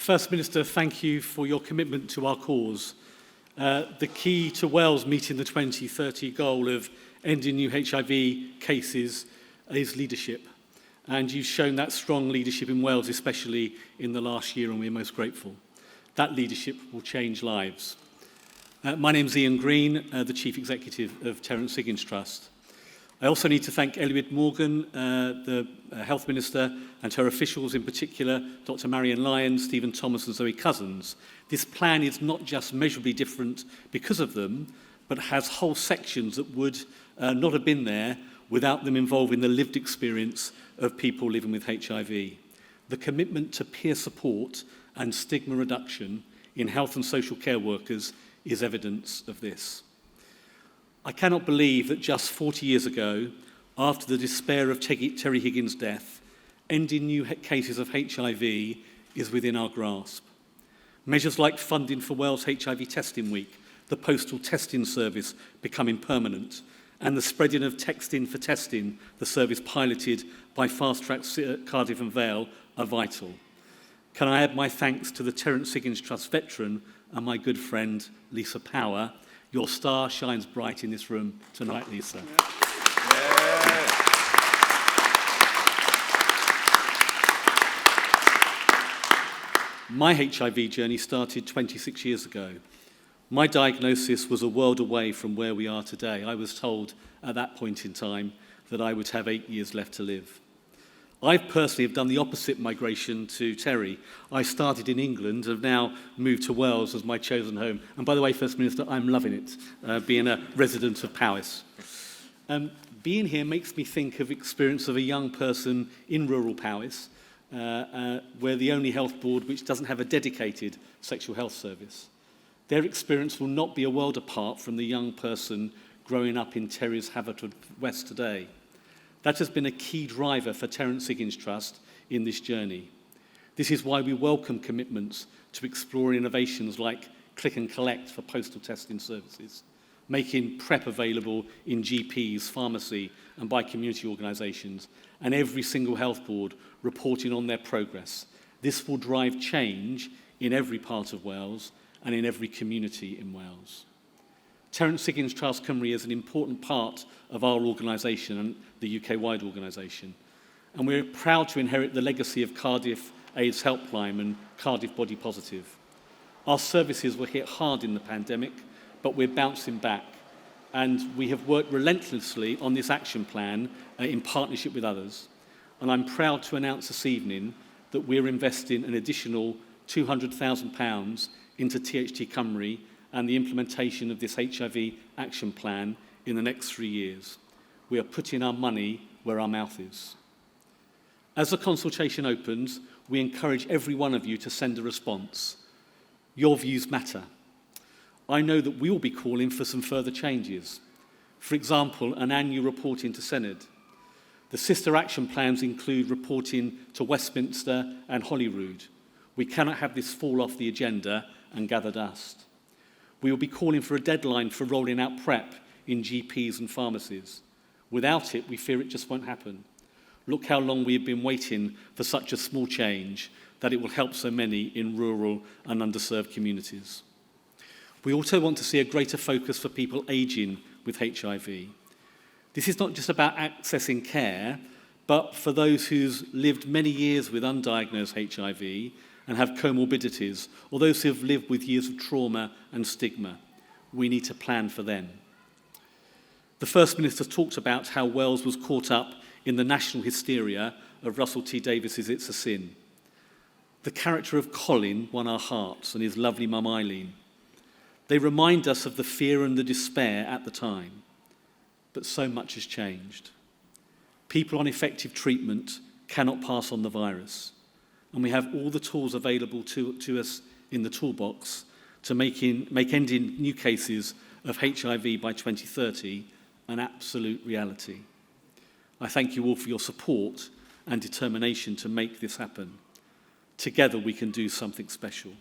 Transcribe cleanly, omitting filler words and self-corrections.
First Minister, thank you for your commitment to our cause. The key to Wales meeting the 2030 goal of ending new HIV cases is leadership. And you've shown that strong leadership in Wales, especially in the last year, and we're most grateful. That leadership will change lives. My name's Ian Green, the Chief Executive of Terrence Higgins Trust. I also need to thank Elliot Morgan, the Health Minister, and her officials, in particular, Dr. Marion Lyons, Stephen Thomas and Zoe Cousins. This plan is not just measurably different because of them, but has whole sections that would not have been there without them involving the lived experience of people living with HIV. The commitment to peer support and stigma reduction in health and social care workers is evidence of this. I cannot believe that just 40 years ago, after the despair of Terry Higgins' death, ending new cases of HIV is within our grasp. Measures like funding for Wales HIV Testing Week, the postal testing service becoming permanent, and the spreading of Texting for Testing, the service piloted by Fast Track Cardiff and Vale, are vital. Can I add my thanks to the Terrence Higgins Trust veteran and my good friend, Lisa Power. Your star shines bright in this room tonight, Lisa. Yeah. My HIV journey started 26 years ago. My diagnosis was a world away from where we are today. I was told at that point in time that I would have 8 years left to live. I personally have done the opposite migration to Terry. I started in England and have now moved to Wales as my chosen home. And by the way, First Minister, I'm loving it, being a resident of Powys. Being here makes me think of the experience of a young person in rural Powys, where the only health board which doesn't have a dedicated sexual health service. Their experience will not be a world apart from the young person growing up in Terry's Haverfordwest today. That has been a key driver for Terrence Higgins Trust in this journey. This is why we welcome commitments to explore innovations like click and collect for postal testing services, making PrEP available in GPs, pharmacy and by community organisations, and every single health board reporting on their progress. This will drive change in every part of Wales and in every community in Wales. Terrence Higgins Trust Cymru is an important part of our organisation and the UK-wide organisation. And we're proud to inherit the legacy of Cardiff AIDS Helpline and Cardiff Body Positive. Our services were hit hard in the pandemic, but we're bouncing back. And we have worked relentlessly on this action plan in partnership with others. And I'm proud to announce this evening that we're investing an additional £200,000 into THT Cymru and the implementation of this HIV action plan in the next 3 years. We are putting our money where our mouth is. As the consultation opens, we encourage every one of you to send a response. Your views matter. I know that we will be calling for some further changes. For example, an annual reporting to Senedd. The sister action plans include reporting to Westminster and Holyrood. We cannot have this fall off the agenda and gather dust. We will be calling for a deadline for rolling out PrEP in GPs and pharmacies. Without it, we fear it just won't happen. Look how long we have been waiting for such a small change that it will help so many in rural and underserved communities. We also want to see a greater focus for people ageing with HIV. This is not just about accessing care, but for those who've lived many years with undiagnosed HIV and have comorbidities, or those who have lived with years of trauma and stigma. We need to plan for them. The First Minister talked about how Wales was caught up in the national hysteria of Russell T Davies's It's a Sin. The character of Colin won our hearts and his lovely mum Eileen. They remind us of the fear and the despair at the time. But so much has changed. People on effective treatment cannot pass on the virus. And we have all the tools available to us in the toolbox to make ending new cases of HIV by 2030 an absolute reality. I thank you all for your support and determination to make this happen. Together we can do something special.